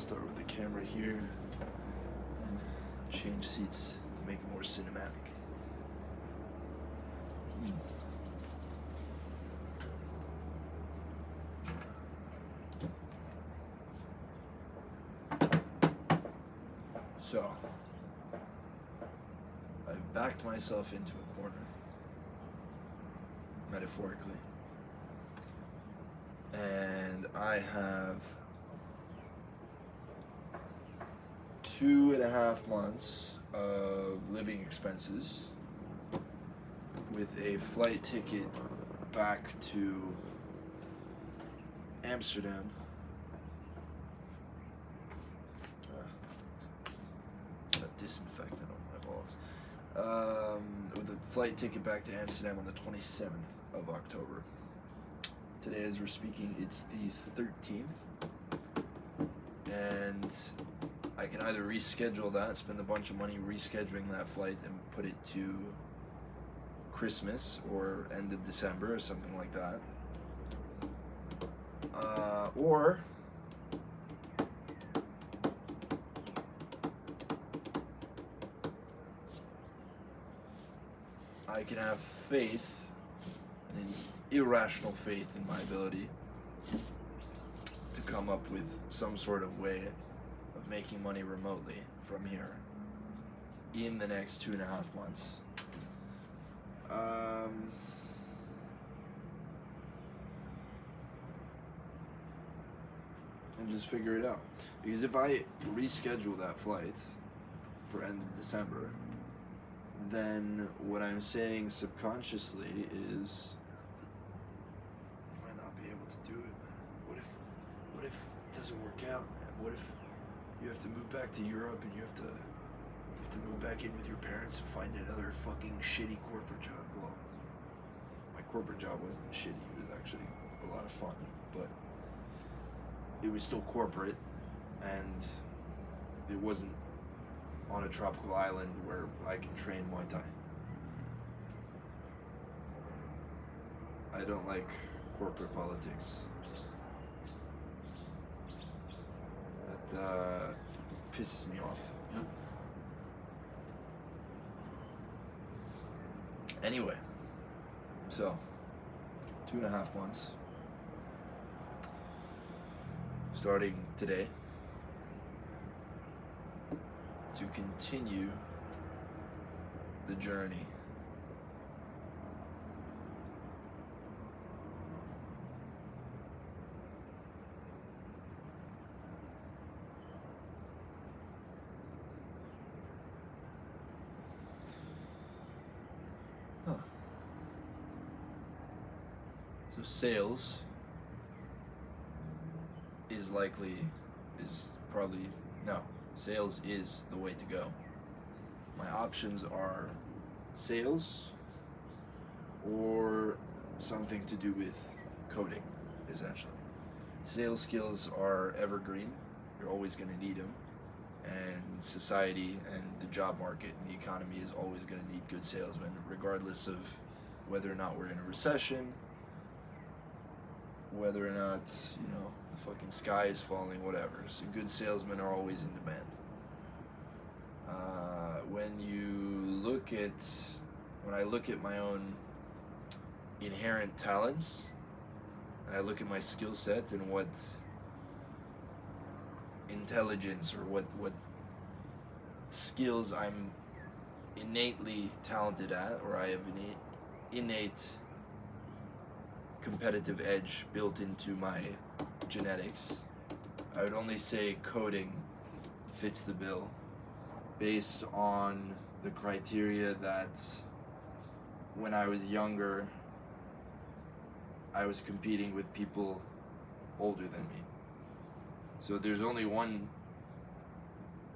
Start with the camera here and change seats to make it more cinematic. So, I've backed myself into a corner, metaphorically, and I have 2.5 months of living expenses with a flight ticket back to Amsterdam. Disinfectant on my balls. With a flight ticket back to Amsterdam on the 27th of October. Today, as we're speaking, it's the 13th, and I can either reschedule that, spend a bunch of money rescheduling that flight and put it to Christmas or end of December or something like that, or I can have faith, an irrational faith in my ability to come up with some sort of way of making money remotely from here in the next 2.5 months. And just figure it out. Because if I reschedule that flight for end of December, then what I'm saying subconsciously is, you might not be able to do it, man. What if it doesn't work out, man? What if you have to move back to Europe and you have to move back in with your parents and find another fucking shitty corporate job? Well, my corporate job wasn't shitty. It was actually a lot of fun, but it was still corporate, and it wasn't on a tropical island where I can train Muay Thai. I don't like corporate politics. That pisses me off. Anyway, so 2.5 months starting today to continue the journey. So sales sales is the way to go. My options are sales or something to do with coding, essentially. Sales skills are evergreen. You're always going to need them. And society and the job market and the economy is always going to need good salesmen, regardless of whether or not we're in a recession, whether or not, the fucking sky is falling, whatever. So good salesmen are always in demand. When I look at my own inherent talents, and I look at my skill set and what intelligence or what skills I'm innately talented at, or I have an innate competitive edge built into my genetics, I would only say coding fits the bill based on the criteria that when I was younger I was competing with people older than me. So there's only one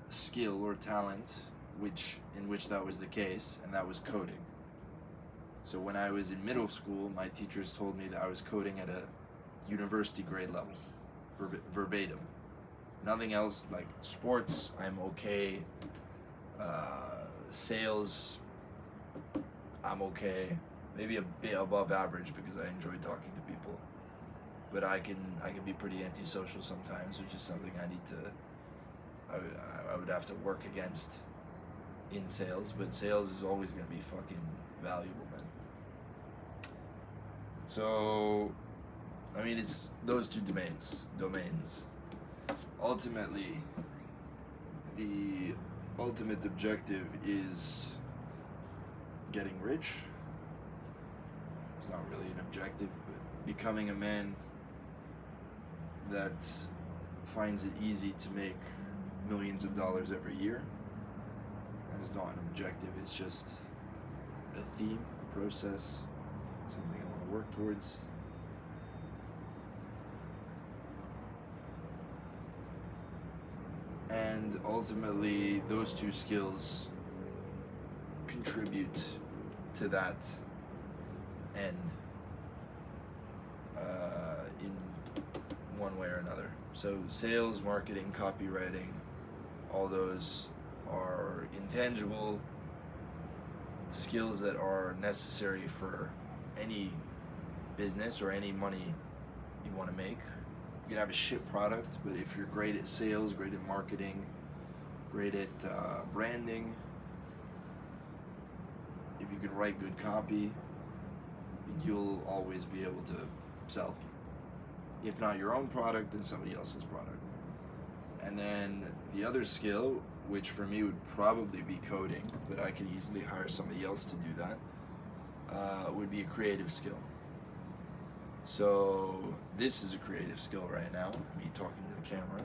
skill or talent in which that was the case, and that was coding. So when I was in middle school, my teachers told me that I was coding at a university grade level, verbatim. Nothing else. Like sports, I'm okay. Sales, I'm okay. Maybe a bit above average because I enjoy talking to people. But I can be pretty antisocial sometimes, which is something I need to I would have to work against in sales, but sales is always going to be fucking valuable, man. So, I mean, it's those two domains. Ultimately, the ultimate objective is getting rich. It's not really an objective, but becoming a man that finds it easy to make millions of dollars every year. And it's not an objective, it's just a theme, a process, something I want to work towards. And ultimately, those two skills contribute to that end in one way or another. So sales, marketing, copywriting, all those are intangible skills that are necessary for any business or any money you want to make. You can have a shit product, but if you're great at sales, great at marketing, great at branding, if you can write good copy, you'll always be able to sell. If not your own product, then somebody else's product. And then the other skill, which for me would probably be coding, but I could easily hire somebody else to do that, would be a creative skill. So this is a creative skill right now, me talking to the camera,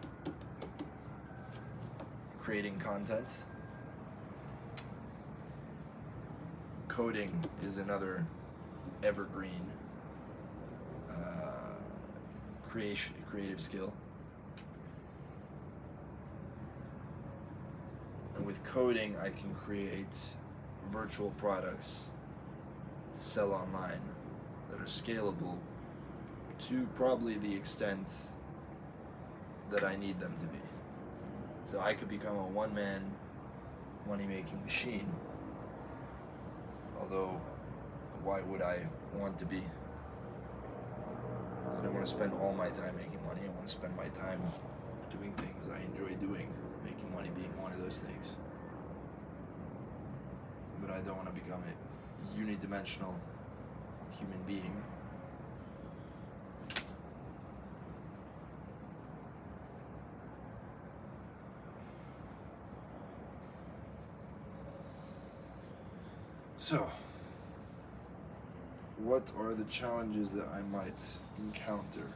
creating content. Coding is another evergreen creative skill. And with coding, I can create virtual products to sell online that are scalable to probably the extent that I need them to be. So I could become a one-man money-making machine. Although, why would I want to be? I don't want to spend all my time making money. I want to spend my time doing things I enjoy doing, making money being one of those things. But I don't want to become a unidimensional human being. So, what are the challenges that I might encounter?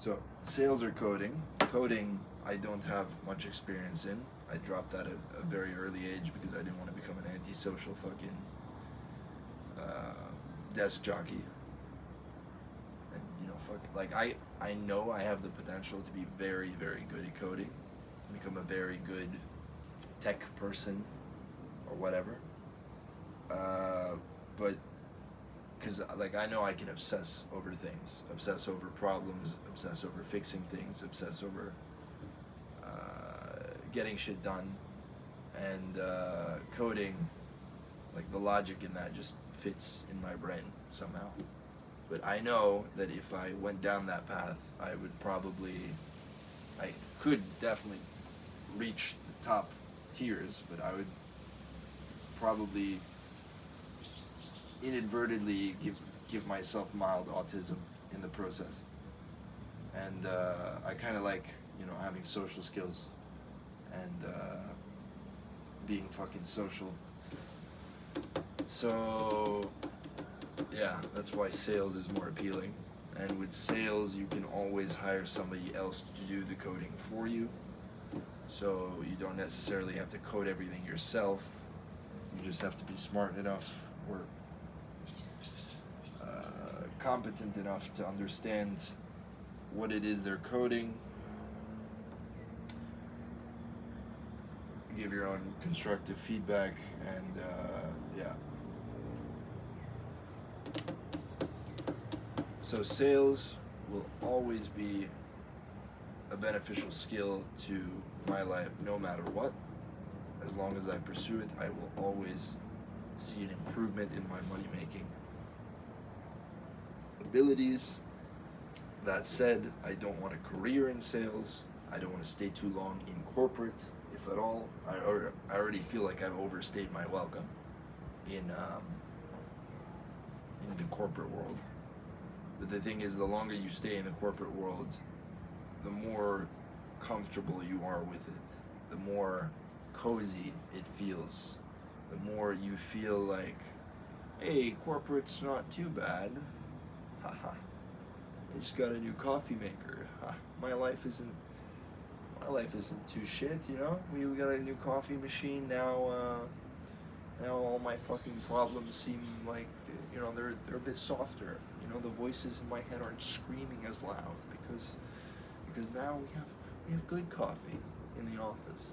So, sales or coding. Coding, I don't have much experience in. I dropped that at a very early age because I didn't want to become an antisocial fucking desk jockey. And, you know, like I know I have the potential to be very, very good at coding, become a very good tech person or whatever. But because like I know I can obsess over things, obsess over problems, obsess over fixing things, obsess over getting shit done, and coding, like the logic in that just fits in my brain somehow. But I know that if I went down that path, I could definitely reach the top tiers, but I would probably inadvertently give myself mild autism in the process. And I kind of like, you know, having social skills and being fucking social. So yeah, that's why sales is more appealing. And with sales, you can always hire somebody else to do the coding for you. So you don't necessarily have to code everything yourself. You just have to be smart enough or competent enough to understand what it is they're coding. Give your own constructive feedback, and yeah. So sales will always be a beneficial skill to my life no matter what. As long as I pursue it, I will always see an improvement in my money making abilities. That said, I don't want a career in sales. I don't want to stay too long in corporate, if at all. I already feel like I've overstayed my welcome in the corporate world. But the thing is, the longer you stay in the corporate world, the more comfortable you are with it, the more cozy it feels, the more you feel like, hey, corporate's not too bad. Haha. I just got a new coffee maker. Ha. My life isn't too shit, you know? We got a new coffee machine now. Now all my fucking problems seem like, you know, they're a bit softer. You know, the voices in my head aren't screaming as loud because now we have good coffee in the office,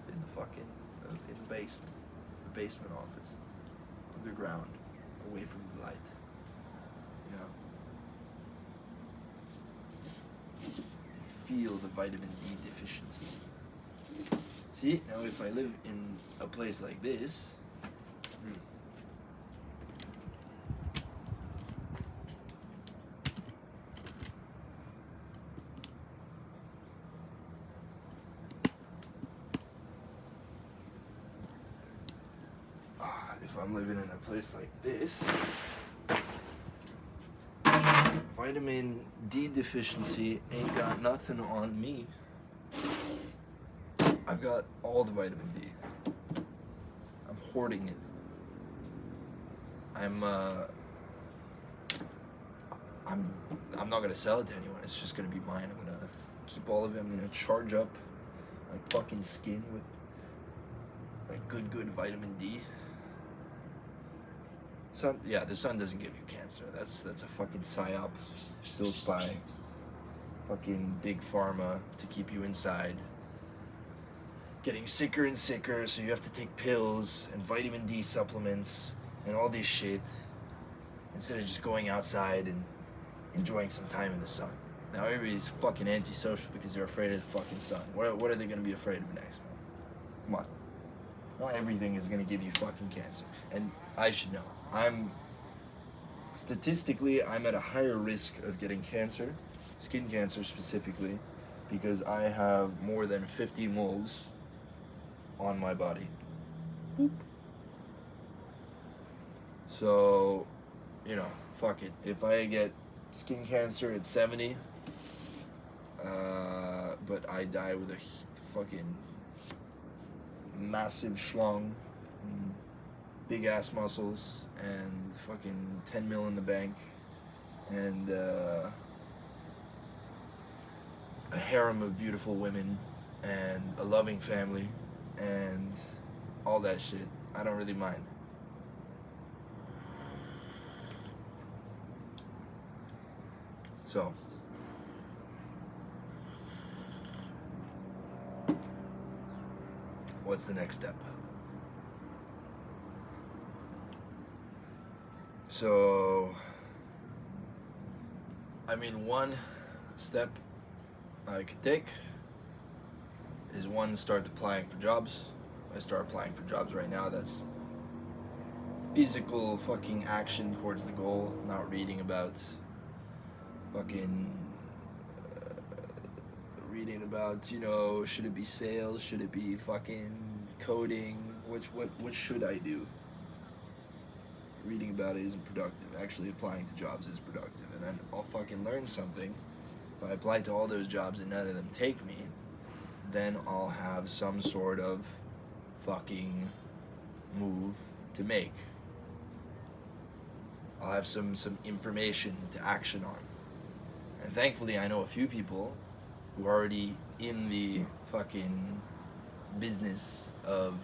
in the fucking in the basement office, underground, away from the light. You feel the vitamin D deficiency. See, now if I live in a place like this, if I'm living in a place like this, vitamin D deficiency ain't got nothing on me. I've got all the vitamin D. I'm hoarding it. I'm not gonna sell it to anyone. It's just gonna be mine. I'm gonna keep all of it. I'm gonna charge up my fucking skin with like good vitamin D. The sun doesn't give you cancer. That's a fucking psyop built by fucking big pharma to keep you inside, getting sicker and sicker, so you have to take pills and vitamin D supplements and all this shit instead of just going outside and enjoying some time in the sun. Now everybody's fucking antisocial because they're afraid of the fucking sun. What are they gonna be afraid of next, man? Come on. Not everything is gonna give you fucking cancer. And I should know. Statistically, I'm at a higher risk of getting cancer, skin cancer specifically, because I have more than 50 moles on my body. Boop. So, you know, fuck it. If I get skin cancer at 70, but I die with a fucking massive schlong, big ass muscles, and fucking 10 mil in the bank, and a harem of beautiful women, and a loving family, and all that shit, I don't really mind. So, what's the next step? So, I mean, one step I could take is start applying for jobs. I start applying for jobs right now. That's physical fucking action towards the goal, not reading about fucking you know, should it be sales, should it be fucking coding, what should I do? Reading about it isn't productive. Actually applying to jobs is productive, and then I'll fucking learn something. If I apply to all those jobs and none of them take me, then I'll have some sort of fucking move to make. I'll have some information to action on. And thankfully I know a few people who are already in the fucking business of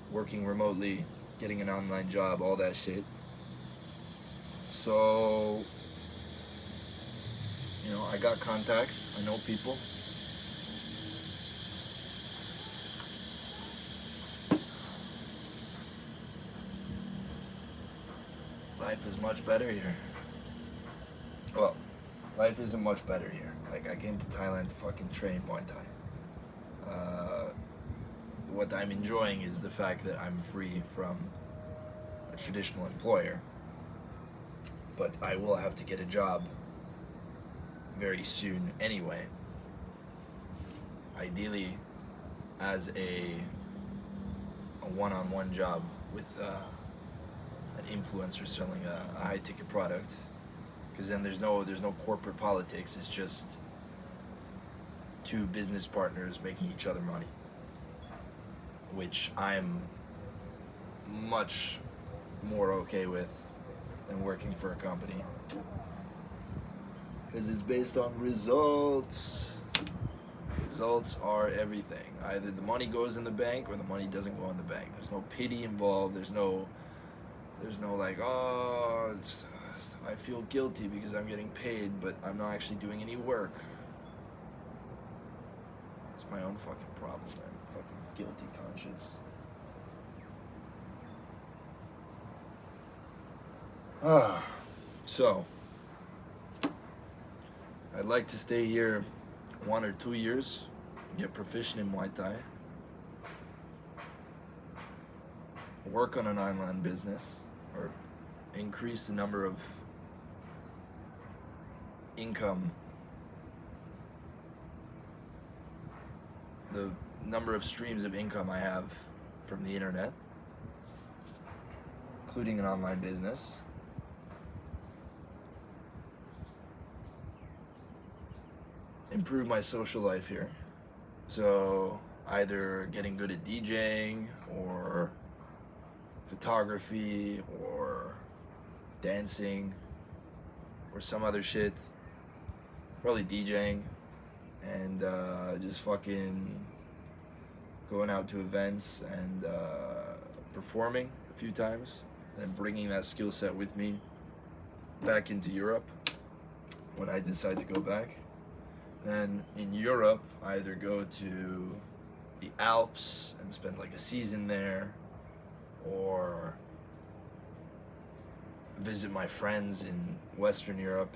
working remotely, getting an online job, all that shit. So, you know, I got contacts, I know people. Life is much better here. Well, life isn't much better here. Like, I came to Thailand to fucking train Muay Thai. What I'm enjoying is the fact that I'm free from a traditional employer. But I will have to get a job very soon anyway. ideally as a one-on-one job with an influencer selling a high-ticket product, because then there's no corporate politics. It's just two business partners making each other money, which I'm much more okay with than working for a company, because it's based on results. Results are everything. Either the money goes in the bank or the money doesn't go in the bank. There's no pity involved. There's no like, oh, I feel guilty because I'm getting paid, but I'm not actually doing any work. It's my own fucking problem, man. Fucking guilty conscience. So, I'd like to stay here 1 or 2 years, get proficient in Muay Thai, work on an online business, or increase the number of income, the number of streams of income I have from the internet, including an online business. Improve my social life here. So either getting good at DJing or photography or dancing or some other shit. Probably DJing, and just fucking going out to events and performing a few times, and bringing that skill set with me back into Europe when I decide to go back. Then in Europe, I either go to the Alps and spend like a season there, or visit my friends in Western Europe,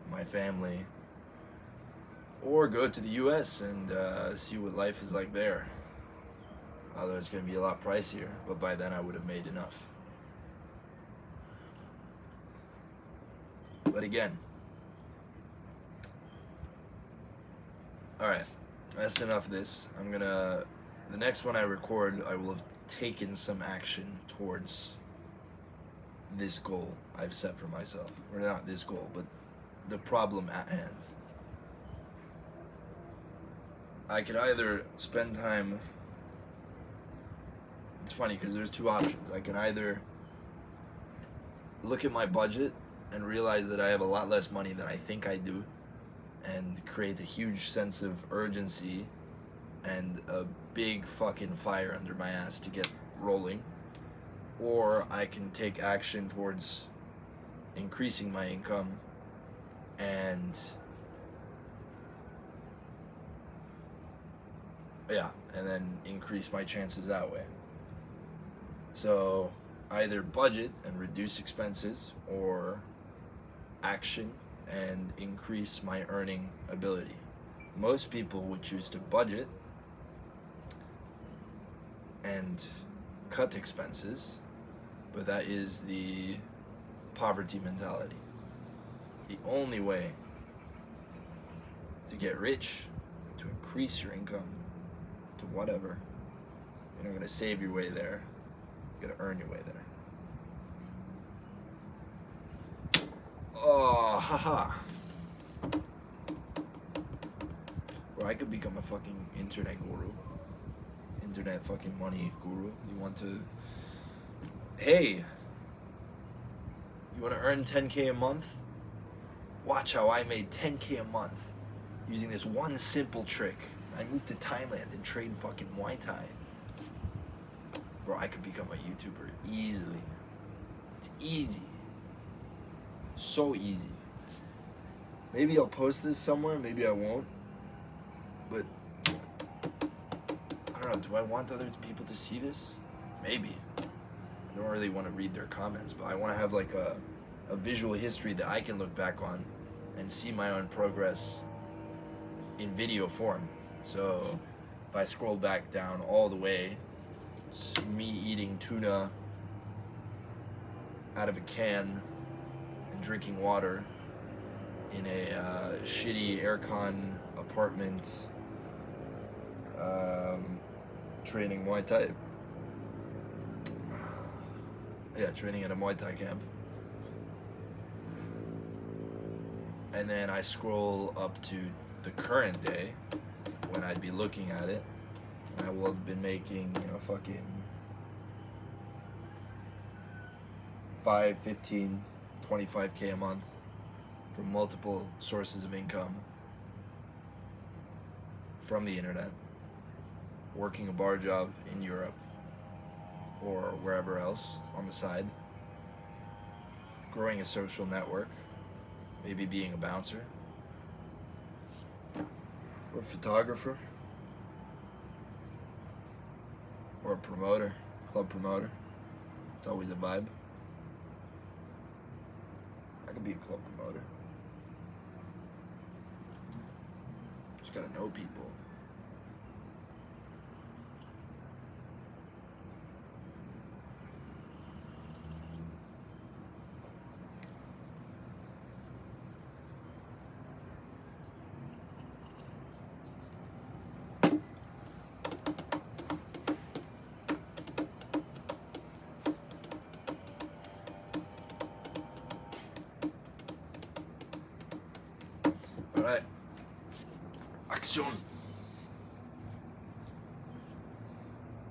my family, or go to the US and see what life is like there. Although it's going to be a lot pricier, but by then I would have made enough. But again, alright, that's enough of this. The next one I record, I will have taken some action towards this goal I've set for myself. Or not this goal, but the problem at hand. I could either spend time, it's funny because there's two options. I can either look at my budget and realize that I have a lot less money than I think I do, and create a huge sense of urgency and a big fucking fire under my ass to get rolling. Or I can take action towards increasing my income and then increase my chances that way. So either budget and reduce expenses, or action and increase my earning ability. Most people would choose to budget and cut expenses, but that is the poverty mentality. The only way to get rich, to increase your income, to whatever, you're not going to save your way there, you're going to earn your way there. Oh, haha. Or I could become a fucking internet guru. Internet fucking money guru. You want to... Hey! You want to earn 10K a month? Watch how I made 10K a month using this one simple trick. I moved to Thailand and trained fucking Muay Thai. Bro, I could become a YouTuber easily. It's easy. So easy. Maybe I'll post this somewhere, maybe I won't. But I don't know, do I want other people to see this? Maybe. I don't really want to read their comments, but I want to have like a visual history that I can look back on and see my own progress in video form. So if I scroll back down all the way, it's me eating tuna out of a can and drinking water in a shitty aircon apartment training Muay Thai. Yeah, training at a Muay Thai camp. And then I scroll up to the current day when I'd be looking at it. And I will have been making, fucking 5, 15, 25K a month from multiple sources of income from the internet, working a bar job in Europe or wherever else on the side, growing a social network, maybe being a bouncer or a photographer or a promoter, club promoter. It's always a vibe. I could be a club promoter. Just gotta know people. Alright. Action!